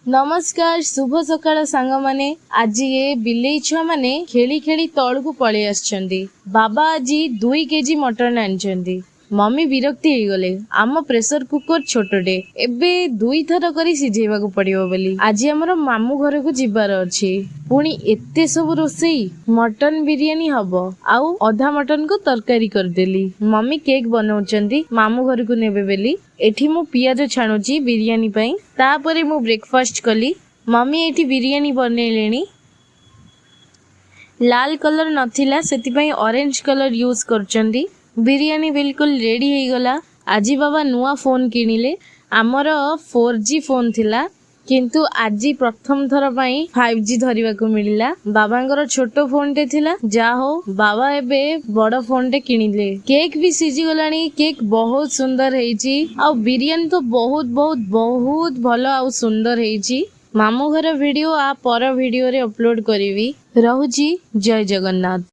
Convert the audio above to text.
नमस्कार शुभ सकाळ सांग माने आज ये बिलेई छुआ माने खेली खेली तौल को पळे आछंदी। बाबा आज 2 केजी मटन आनिछंदी। मम्मी विरक्ति हो गले। आम प्रेशर कुकर छोटटे एबे 2 थर करी सिझेबा को पड़िबो बोली। आज हमर मामू घर को जिबार अछि। पुणी एते सब रोसई मटन बिरयानी हबो आउ अधा मटन को तरकारी कर देली। मम्मी केक बनाउचंदी मामू घर को नेबे बेली। एठी मु पियाज छाणुची बिरयानी पई। तापरे मु ब्रेकफास्ट कली। मम्मी एठी बिरयानी बनेलेनी। लाल कलर नथिला सेति पई ऑरेंज कलर यूज करचंदी। बिरयानी बिल्कुल रेडी हो गला। आज बाबा नुआ फोन किनिले। आमर 4G फोन थिला किंतु आज प्रथम थर पई 5G धरिबा को मिलिला। बाबांगर छोटो फोन टे थिला जा हो बाबा एबे बड़ फोन टे किनिले। केक भी सिझी गलानी। केक बहुत सुंदर हेची आ बिरयानी तो बहुत बहुत बहुत भलो आ सुंदर हेची। मामू घर वीडियो आ पर वीडियो रे अपलोड करिवी। रहूची जय जगन्नाथ।